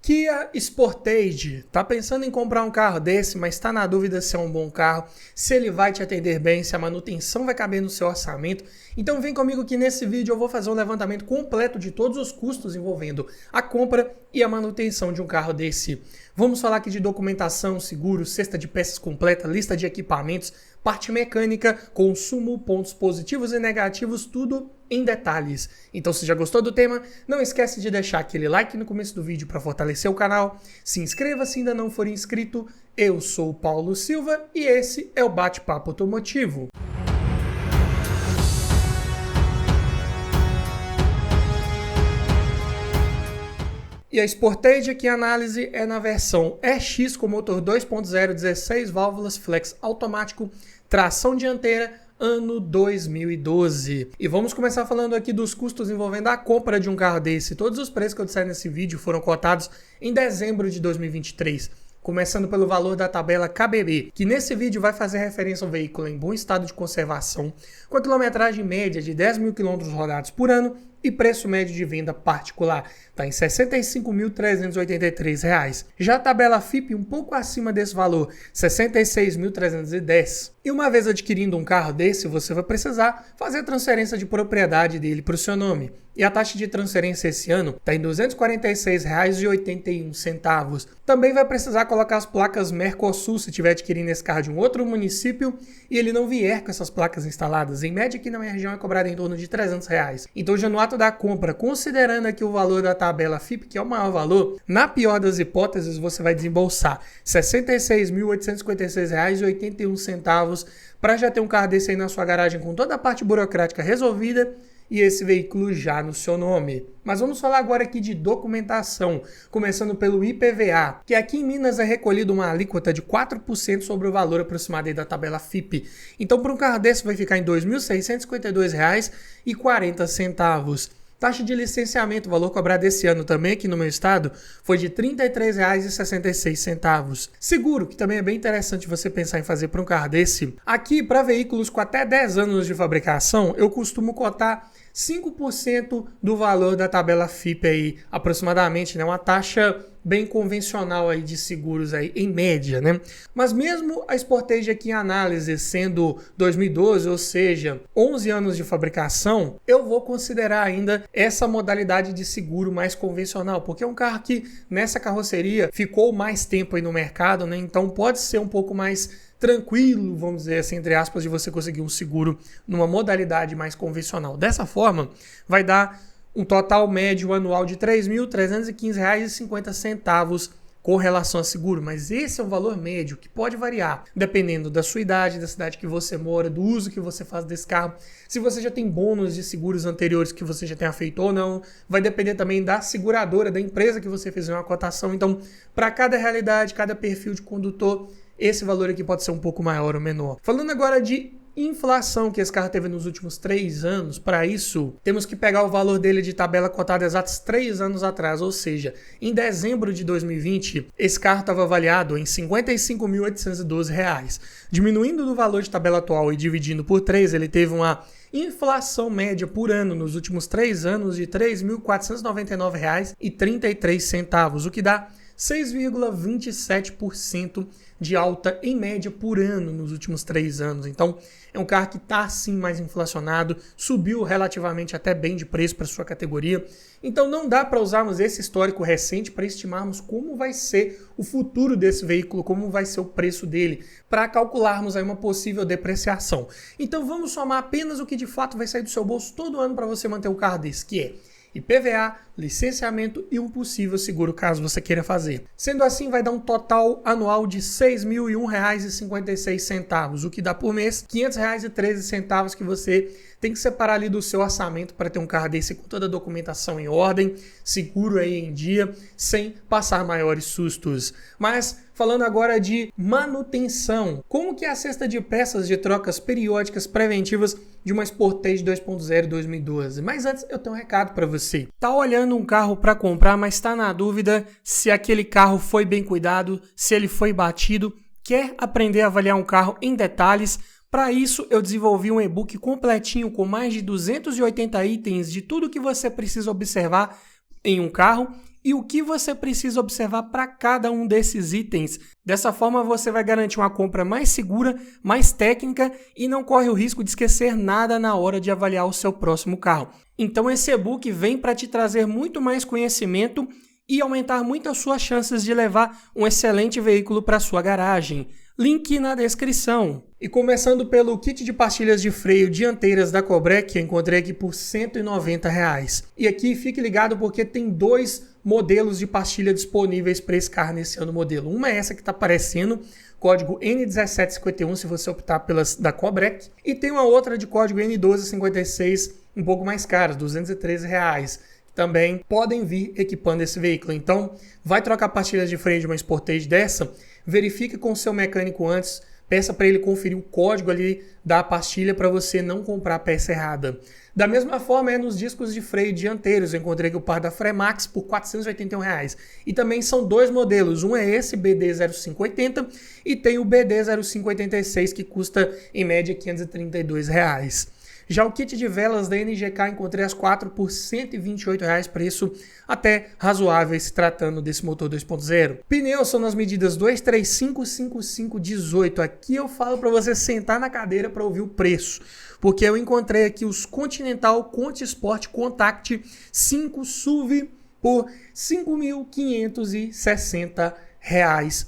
Kia Sportage, tá pensando em comprar um carro desse, mas está na dúvida se é um bom carro, se ele vai te atender bem, se a manutenção vai caber no seu orçamento? Então vem comigo que nesse vídeo eu vou fazer um levantamento completo de todos os custos envolvendo a compra e a manutenção de um carro desse. Vamos falar aqui de documentação, seguro, cesta de peças completa, lista de equipamentos, parte mecânica, consumo, pontos positivos e negativos, tudo em detalhes. Então se já gostou do tema, não esquece de deixar aquele like no começo do vídeo para fortalecer o canal, se inscreva se ainda não for inscrito. Eu sou o Paulo Silva e esse é o Bate-Papo Automotivo. E a Sportage aqui, a análise é na versão EX com motor 2.0, 16 válvulas, flex automático, tração dianteira, ano 2012. E vamos começar falando aqui dos custos envolvendo a compra de um carro desse. Todos os preços que eu disser nesse vídeo foram cotados em dezembro de 2023. Começando pelo valor da tabela KBB, que nesse vídeo vai fazer referência ao veículo em bom estado de conservação, com a quilometragem média de 10 mil quilômetros rodados por ano e preço médio de venda particular está em R$ 65.383. Já a tabela FIP um pouco acima desse valor, R$ 66.310. E uma vez adquirindo um carro desse, você vai precisar fazer a transferência de propriedade dele para o seu nome. E a taxa de transferência esse ano está em R$ 246,81. Também vai precisar colocar as placas Mercosul se estiver adquirindo esse carro de um outro município e ele não vier com essas placas instaladas. Em média aqui na minha região é cobrado em torno de R$ 300. Então já no ato da compra, considerando aqui o valor da tabela FIP, que é o maior valor, na pior das hipóteses você vai desembolsar R$ 66.856,81 para já ter um carro desse aí na sua garagem com toda a parte burocrática resolvida e esse veículo já no seu nome. Mas vamos falar agora aqui de documentação, começando pelo IPVA, que aqui em Minas é recolhido uma alíquota de 4% sobre o valor aproximado aí da tabela FIP. Então, para um carro desse vai ficar em R$ 2.652,40. Taxa de licenciamento, o valor cobrado esse ano também aqui no meu estado, foi de R$ 33,66. Seguro, que também é bem interessante você pensar em fazer para um carro desse. Aqui, para veículos com até 10 anos de fabricação, eu costumo cotar 5% do valor da tabela FIP aí, aproximadamente, né? Uma taxa bem convencional aí de seguros aí, em média, né? Mas mesmo a Sportage aqui em análise sendo 2012, ou seja, 11 anos de fabricação, eu vou considerar ainda essa modalidade de seguro mais convencional, porque é um carro que nessa carroceria ficou mais tempo aí no mercado, né? Então pode ser um pouco mais tranquilo, vamos dizer assim, entre aspas, de você conseguir um seguro numa modalidade mais convencional. Dessa forma, vai dar um total médio anual de R$ 3.315,50 com relação a seguro, mas esse é um valor médio que pode variar, dependendo da sua idade, da cidade que você mora, do uso que você faz desse carro, se você já tem bônus de seguros anteriores que você já tenha feito ou não, vai depender também da seguradora, da empresa que você fez uma cotação. Então, para cada realidade, cada perfil de condutor, esse valor aqui pode ser um pouco maior ou menor. Falando agora de inflação que esse carro teve nos últimos 3 anos, para isso temos que pegar o valor dele de tabela cotada exatos 3 anos atrás, ou seja, em dezembro de 2020, esse carro estava avaliado em R$ 55.812. Diminuindo do valor de tabela atual e dividindo por 3, ele teve uma inflação média por ano nos últimos 3 anos de R$ 3.499,33, o que dá 6,27% de alta em média por ano nos últimos 3 anos. Então, é um carro que está sim mais inflacionado, subiu relativamente até bem de preço para sua categoria. Então, não dá para usarmos esse histórico recente para estimarmos como vai ser o futuro desse veículo, como vai ser o preço dele, para calcularmos aí uma possível depreciação. Então, vamos somar apenas o que de fato vai sair do seu bolso todo ano para você manter um carro desse, que é IPVA, licenciamento e um possível seguro caso você queira fazer. Sendo assim, vai dar um total anual de R$ 6.001,56, o que dá por mês R$ 500,13 que você tem que separar ali do seu orçamento para ter um carro desse com toda a documentação em ordem, seguro aí em dia, sem passar maiores sustos. Mas falando agora de manutenção, como que é a cesta de peças de trocas periódicas preventivas de uma Sportage 2.0 2012? Mas antes eu tenho um recado para você. Tá olhando um carro para comprar, mas está na dúvida se aquele carro foi bem cuidado, se ele foi batido, quer aprender a avaliar um carro em detalhes? Para isso, eu desenvolvi um e-book completinho com mais de 280 itens de tudo que você precisa observar em um carro e o que você precisa observar para cada um desses itens. Dessa forma, você vai garantir uma compra mais segura, mais técnica e não corre o risco de esquecer nada na hora de avaliar o seu próximo carro. Então, esse e-book vem para te trazer muito mais conhecimento e aumentar muito as suas chances de levar um excelente veículo para sua garagem. Link na descrição. E começando pelo kit de pastilhas de freio dianteiras da Cobrec, que eu encontrei aqui por R$ 190. E aqui fique ligado porque tem dois modelos de pastilha disponíveis para esse carro nesse ano modelo. Uma é essa que está aparecendo, código N1751 se você optar pelas da Cobrec. E tem uma outra de código N1256, um pouco mais cara, R$ 213. Também podem vir equipando esse veículo. Então, vai trocar pastilhas de freio de uma Sportage dessa, verifique com o seu mecânico antes, peça para ele conferir o código ali da pastilha para você não comprar a peça errada. Da mesma forma é nos discos de freio dianteiros, eu encontrei aqui o par da Fremax por R$ 481. E também são dois modelos, um é esse BD0580 e tem o BD0586 que custa em média R$ 532. Já o kit de velas da NGK encontrei as 4 por R$ 128, preço até razoável se tratando desse motor 2.0. Pneus são nas medidas 2355518. Aqui eu falo para você sentar na cadeira para ouvir o preço, porque eu encontrei aqui os Continental Conti Sport Contact 5 SUV por R$ 5.560,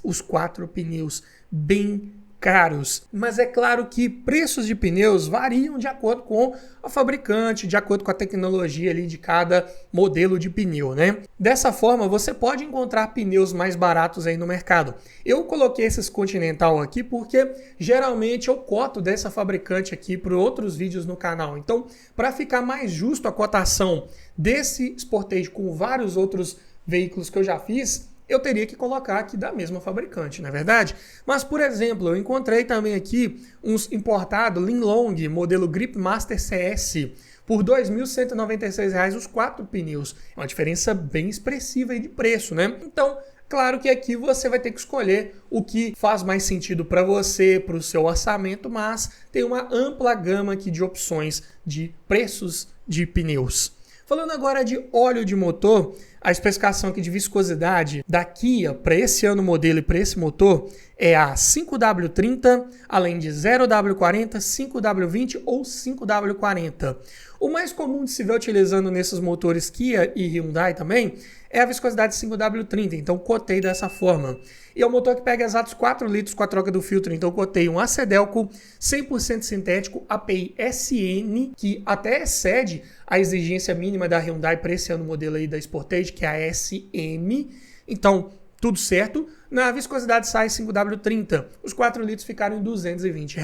os 4 pneus bem caros. Mas é claro que preços de pneus variam de acordo com a fabricante, de acordo com a tecnologia ali de cada modelo de pneu, né? Dessa forma, você pode encontrar pneus mais baratos aí no mercado. Eu coloquei esses Continental aqui porque geralmente eu coto dessa fabricante aqui para outros vídeos no canal. Então, para ficar mais justo a cotação desse Sportage com vários outros veículos que eu já fiz, eu teria que colocar aqui da mesma fabricante, não é verdade? Mas, por exemplo, eu encontrei também aqui uns importados Linlong, modelo Grip Master CS, por R$ 2.196 os 4 pneus. É uma diferença bem expressiva aí de preço, né? Então, claro que aqui você vai ter que escolher o que faz mais sentido para você, para o seu orçamento, mas tem uma ampla gama aqui de opções de preços de pneus. Falando agora de óleo de motor, a especificação aqui de viscosidade da Kia para esse ano modelo e para esse motor é a 5W30, além de 0W40, 5W20 ou 5W40. O mais comum de se ver utilizando nesses motores Kia e Hyundai também é a viscosidade 5W30, então cotei dessa forma. E é um motor que pega exatos 4 litros com a troca do filtro, então cotei um Acedelco 100% sintético API SN, que até excede a exigência mínima da Hyundai para esse ano modelo aí da Sportage, que é a SM. Então, tudo certo. Na viscosidade sai 5W30. Os 4 litros ficaram em R$ 220.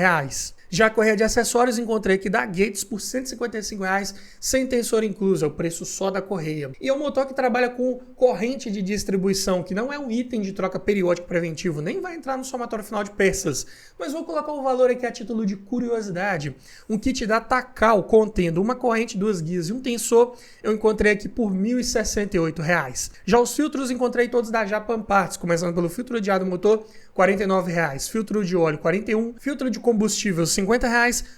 Já a correia de acessórios encontrei aqui da Gates por R$ 155, sem tensor incluso, é o preço só da correia. E é um motor que trabalha com corrente de distribuição, que não é um item de troca periódico preventivo, nem vai entrar no somatório final de peças. Mas vou colocar o valor aqui a título de curiosidade. Um kit da Takal contendo uma corrente, 2 guias e um tensor, eu encontrei aqui por R$ 1.068. Já os filtros encontrei todos da Japan Parts, começando pelo filtro de ar do motor, R$ 49, filtro de óleo, R$ 41, filtro de combustível, R$ 50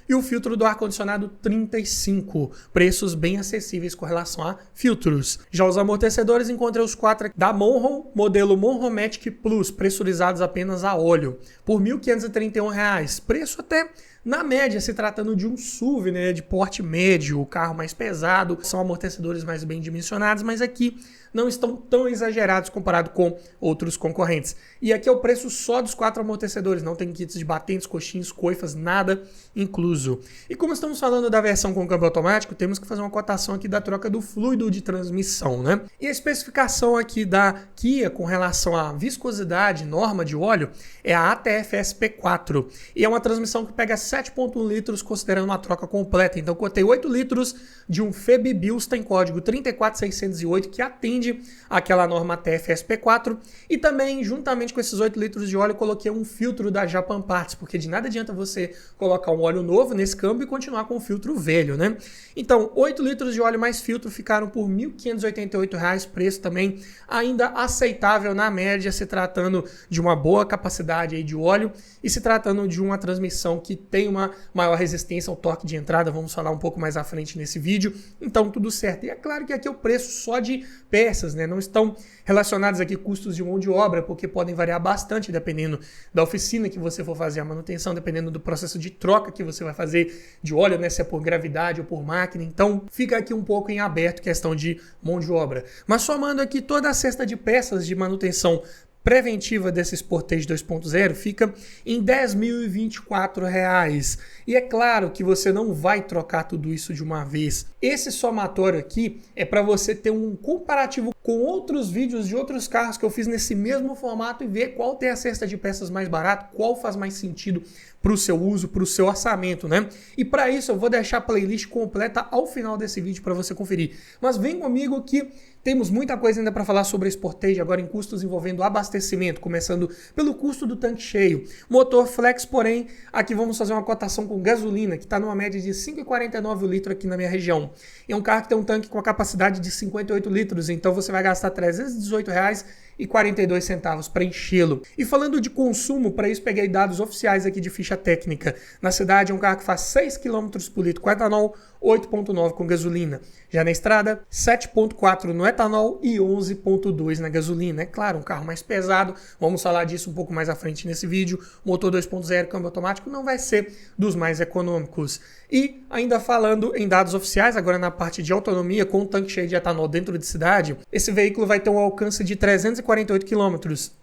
e o filtro do ar-condicionado, R$ 35. Preços bem acessíveis com relação a filtros. Já os amortecedores, encontrei os 4 da Monroe, modelo Monroe Matic Plus, pressurizados apenas a óleo, por R$ 1.531. Preço até na média, se tratando de um SUV, né, de porte médio, o carro mais pesado, são amortecedores mais bem dimensionados, mas aqui não estão tão exagerados comparado com outros concorrentes. E aqui é o preço só dos 4 amortecedores, não tem kits de batentes, coxins, coifas, nada incluso. E como estamos falando da versão com câmbio automático, temos que fazer uma cotação aqui da troca do fluido de transmissão, né? E a especificação aqui da Kia com relação à viscosidade, norma de óleo, é a ATF SP4. E é uma transmissão que pega 7,1 litros considerando uma troca completa. Então, cotei 8 litros de um FEB Bilstein, código 34608, que atende aquela norma TFSP4, e também, juntamente com esses 8 litros de óleo, coloquei um filtro da Japan Parts, porque de nada adianta você colocar um óleo novo nesse câmbio e continuar com o filtro velho, né? Então, 8 litros de óleo mais filtro ficaram por R$ 1.588, preço também ainda aceitável na média, se tratando de uma boa capacidade aí de óleo e se tratando de uma transmissão que tem tem uma maior resistência ao torque de entrada, vamos falar um pouco mais à frente nesse vídeo, então tudo certo. E é claro que aqui é o preço só de peças, né? Não estão relacionados aqui custos de mão de obra, porque podem variar bastante dependendo da oficina que você for fazer a manutenção, dependendo do processo de troca que você vai fazer de óleo, né? Se é por gravidade ou por máquina, então fica aqui um pouco em aberto questão de mão de obra. Mas somando aqui toda a cesta de peças de manutenção preventiva desse Sportage 2.0 fica em R$ 10.024. E é claro que você não vai trocar tudo isso de uma vez. Esse somatório aqui é para você ter um comparativo com outros vídeos de outros carros que eu fiz nesse mesmo formato e ver qual tem a cesta de peças mais barato, qual faz mais sentido para o seu uso, para o seu orçamento, né? E para isso eu vou deixar a playlist completa ao final desse vídeo para você conferir. Mas vem comigo que temos muita coisa ainda para falar sobre a Sportage, agora em custos envolvendo abastecimento, começando pelo custo do tanque cheio. Motor flex, porém, aqui vamos fazer uma cotação com gasolina, que está numa média de 5,49 o litro aqui na minha região. É um carro que tem um tanque com a capacidade de 58 litros, então você vai gastar R$ 318,42 para enchê-lo. E falando de consumo, para isso peguei dados oficiais aqui de ficha técnica. Na cidade é um carro que faz 6 km por litro com etanol, 8,9 com gasolina. Já na estrada, 7,4 no etanol e 11,2 na gasolina. É claro, um carro mais pesado, vamos falar disso um pouco mais à frente nesse vídeo. Motor 2.0, câmbio automático, não vai ser dos mais econômicos. E ainda falando em dados oficiais, agora na parte de autonomia, com um tanque cheio de etanol dentro de cidade, esse veículo vai ter um alcance de 348 km.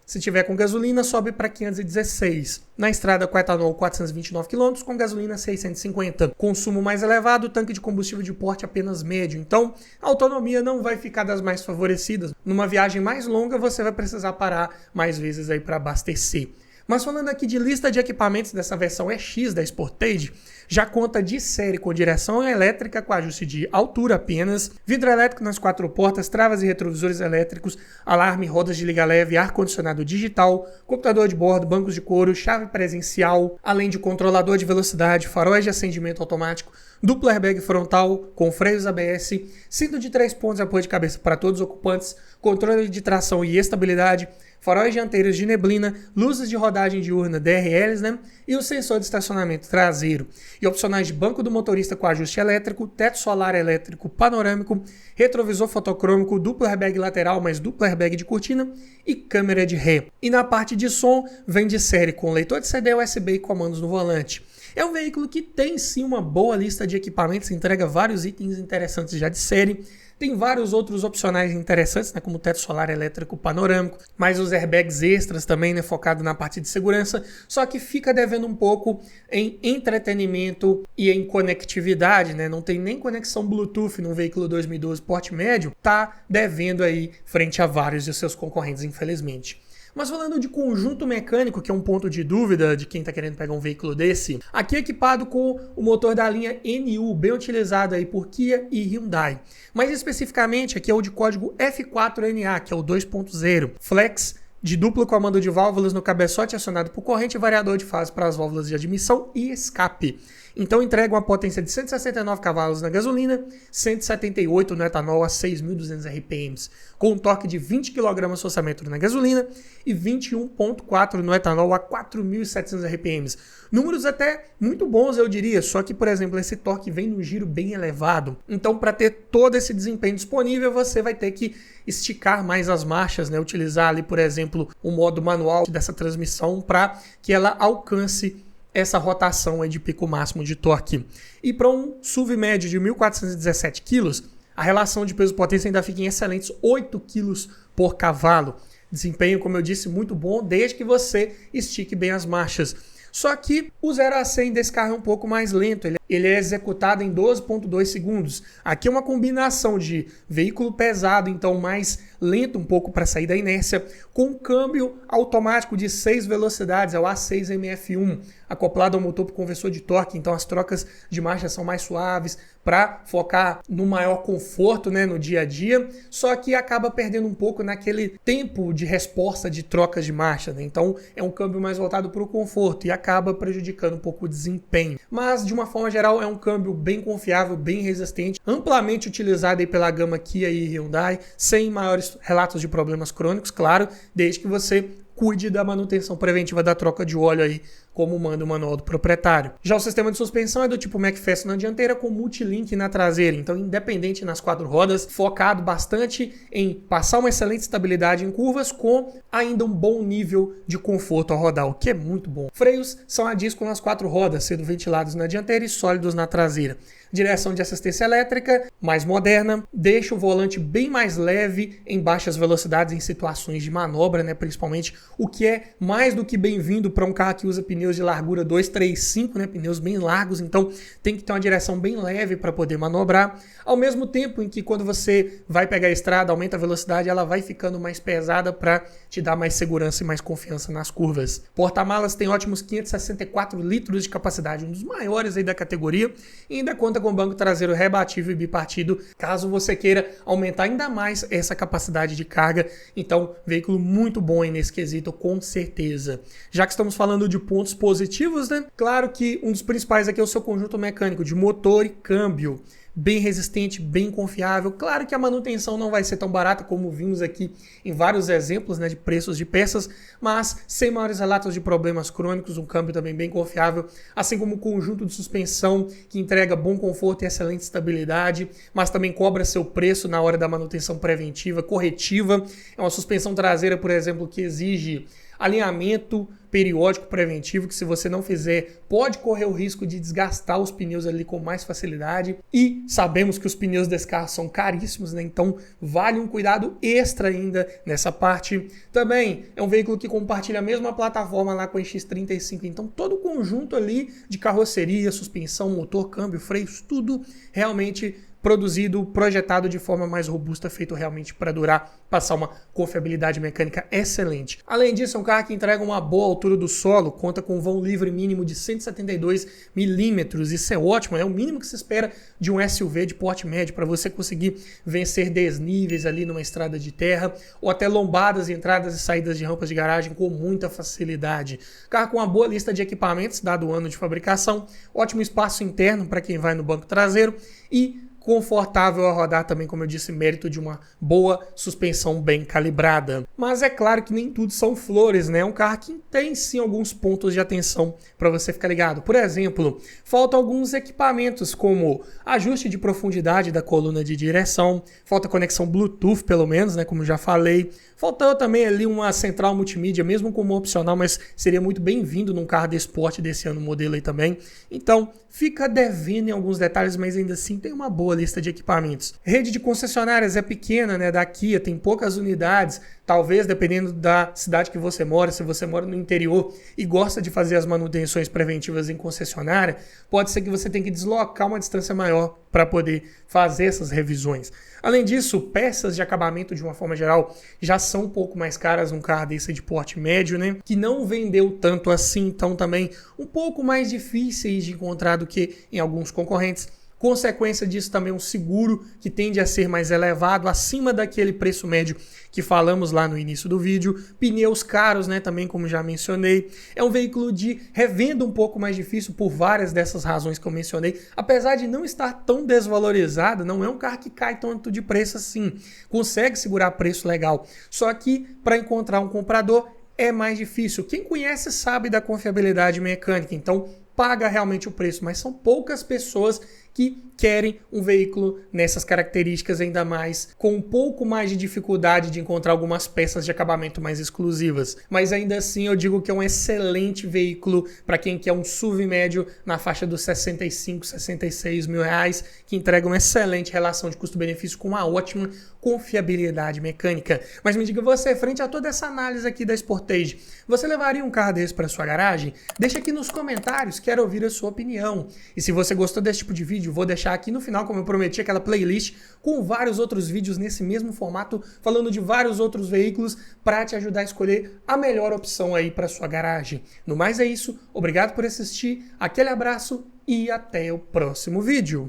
Se tiver com gasolina, sobe para 516. Na estrada com etanol, 429 km, com gasolina 650. Consumo mais elevado, tanque de combustível de porte apenas médio. Então, a autonomia não vai ficar das mais favorecidas. Numa viagem mais longa, você vai precisar parar mais vezes aí para abastecer. Mas falando aqui de lista de equipamentos dessa versão EX da Sportage, já conta de série com direção elétrica com ajuste de altura apenas, vidro elétrico nas 4 portas, travas e retrovisores elétricos, alarme, rodas de liga leve, ar-condicionado digital, computador de bordo, bancos de couro, chave presencial, além de controlador de velocidade, faróis de acendimento automático, duplo airbag frontal com freios ABS, cinto de 3 pontos e apoio de cabeça para todos os ocupantes, controle de tração e estabilidade, faróis dianteiros de neblina, luzes de rodagem diurna DRLs, né? E o sensor de estacionamento traseiro. E opcionais de banco do motorista com ajuste elétrico, teto solar elétrico panorâmico, retrovisor fotocrômico, duplo airbag lateral mais duplo airbag de cortina e câmera de ré. E na parte de som, vem de série com leitor de CD USB e comandos no volante. É um veículo que tem sim uma boa lista de equipamentos, entrega vários itens interessantes já de série. Tem vários outros opcionais interessantes, né, como o teto solar elétrico panorâmico, mais os airbags extras também, né, focado na parte de segurança, só que fica devendo um pouco em entretenimento e em conectividade, né, não tem nem conexão Bluetooth no veículo 2012 porte médio, tá devendo aí frente a vários de seus concorrentes, infelizmente. Mas falando de conjunto mecânico, que é um ponto de dúvida de quem está querendo pegar um veículo desse, aqui é equipado com o motor da linha NU, bem utilizado aí por Kia e Hyundai. Mais especificamente, aqui é o de código F4NA, que é o 2.0, flex, de duplo comando de válvulas no cabeçote acionado por corrente e variador de fase para as válvulas de admissão e escape. Então entrega uma potência de 169 cavalos na gasolina, 178 no etanol a 6.200 RPM, com um torque de 20 kgfm na gasolina e 21,4 no etanol a 4.700 RPM. Números até muito bons, eu diria, só que, por exemplo, esse torque vem num giro bem elevado. Então, para ter todo esse desempenho disponível, você vai ter que esticar mais as marchas, né? Utilizar ali, por exemplo, o modo manual dessa transmissão para que ela alcance essa rotação aí de pico máximo de torque. E para um SUV médio de 1.417 kg, a relação de peso-potência ainda fica em excelentes 8 kg por cavalo. Desempenho, como eu disse, muito bom, desde que você estique bem as marchas. Só que o 0 a 100 desse carro é um pouco mais lento, ele é executado em 12,2 segundos. Aqui é uma combinação de veículo pesado, então mais lento um pouco para sair da inércia, com câmbio automático de 6 velocidades, é o A6 MF1, acoplado ao motor por conversor de torque, então as trocas de marcha são mais suaves, para focar no maior conforto, né, no dia a dia, só que acaba perdendo um pouco naquele tempo de resposta de trocas de marcha, né? Então é um câmbio mais voltado para o conforto e acaba prejudicando um pouco o desempenho. Mas de uma forma geral é um câmbio bem confiável, bem resistente, amplamente utilizado aí pela gama Kia e Hyundai, sem maiores relatos de problemas crônicos, claro, desde que você cuide da manutenção preventiva da troca de óleo aí como manda o manual do proprietário. Já o sistema de suspensão é do tipo McPherson na dianteira com multilink na traseira, então independente nas 4 rodas, focado bastante em passar uma excelente estabilidade em curvas com ainda um bom nível de conforto ao rodar, o que é muito bom. Freios são a disco nas 4 rodas, sendo ventilados na dianteira e sólidos na traseira. Direção de assistência elétrica, mais moderna, deixa o volante bem mais leve em baixas velocidades em situações de manobra, né, principalmente, o que é mais do que bem-vindo para um carro que usa pneus de largura 235, né, pneus bem largos, então tem que ter uma direção bem leve para poder manobrar, ao mesmo tempo em que quando você vai pegar a estrada, aumenta a velocidade, ela vai ficando mais pesada para te dar mais segurança e mais confiança nas curvas. Porta-malas tem ótimos 564 litros de capacidade, um dos maiores aí da categoria, e ainda conta com banco traseiro rebatível e bipartido, caso você queira aumentar ainda mais essa capacidade de carga. Então, veículo muito bom aí nesse quesito, com certeza. Já que estamos falando de pontos positivos, né? Claro que um dos principais aqui é o seu conjunto mecânico de motor e câmbio. Bem resistente, bem confiável. Claro que a manutenção não vai ser tão barata como vimos aqui em vários exemplos, né, de preços de peças, mas sem maiores relatos de problemas crônicos, um câmbio também bem confiável, assim como o conjunto de suspensão que entrega bom conforto e excelente estabilidade, mas também cobra seu preço na hora da manutenção preventiva, corretiva. É uma suspensão traseira, por exemplo, que exige alinhamento periódico preventivo, que se você não fizer, pode correr o risco de desgastar os pneus ali com mais facilidade. E sabemos que os pneus desse carro são caríssimos, né? Então vale um cuidado extra ainda nessa parte. Também é um veículo que compartilha a mesma plataforma lá com a X35, então todo o conjunto ali de carroceria, suspensão, motor, câmbio, freios, tudo realmente produzido, projetado de forma mais robusta, feito realmente para durar, passar uma confiabilidade mecânica excelente. Além disso, é um carro que entrega uma boa altura do solo, conta com um vão livre mínimo de 172 milímetros, isso é ótimo, é o mínimo que se espera de um SUV de porte médio, para você conseguir vencer desníveis ali numa estrada de terra, ou até lombadas, entradas e saídas de rampas de garagem com muita facilidade. Carro com uma boa lista de equipamentos, dado o ano de fabricação, ótimo espaço interno para quem vai no banco traseiro e confortável a rodar também, como eu disse, mérito de uma boa suspensão bem calibrada. Mas é claro que nem tudo são flores, né? É um carro que tem sim alguns pontos de atenção para você ficar ligado. Por exemplo, faltam alguns equipamentos como ajuste de profundidade da coluna de direção, falta conexão Bluetooth pelo menos, né? Como já falei. Faltou também ali uma central multimídia, mesmo como opcional, mas seria muito bem-vindo num carro de esporte desse ano modelo aí também. Então, fica devendo em alguns detalhes, mas ainda assim tem uma boa lista de equipamentos. Rede de concessionárias é pequena, né, da Kia, tem poucas unidades, talvez dependendo da cidade que você mora, se você mora no interior e gosta de fazer as manutenções preventivas em concessionária, pode ser que você tenha que deslocar uma distância maior para poder fazer essas revisões. Além disso, peças de acabamento de uma forma geral já são um pouco mais caras num carro desse de porte médio, né, que não vendeu tanto assim, então também um pouco mais difíceis de encontrar do que em alguns concorrentes. Consequência disso também um seguro que tende a ser mais elevado, acima daquele preço médio que falamos lá no início do vídeo. Pneus caros, né, também como já mencionei. É um veículo de revenda um pouco mais difícil por várias dessas razões que eu mencionei. Apesar de não estar tão desvalorizado, não é um carro que cai tanto de preço assim. Consegue segurar preço legal. Só que para encontrar um comprador é mais difícil. Quem conhece sabe da confiabilidade mecânica, então paga realmente o preço, mas são poucas pessoas que querem um veículo nessas características, ainda mais com um pouco mais de dificuldade de encontrar algumas peças de acabamento mais exclusivas. Mas ainda assim eu digo que é um excelente veículo para quem quer um SUV médio na faixa dos 65, 66 mil reais, que entrega uma excelente relação de custo-benefício com uma ótima confiabilidade mecânica. Mas me diga você, frente a toda essa análise aqui da Sportage, você levaria um carro desse para sua garagem? Deixa aqui nos comentários, quero ouvir a sua opinião. E se você gostou desse tipo de vídeo, vou deixar aqui no final, como eu prometi, aquela playlist com vários outros vídeos nesse mesmo formato, falando de vários outros veículos para te ajudar a escolher a melhor opção aí para sua garagem. No mais é isso, obrigado por assistir, aquele abraço e até o próximo vídeo.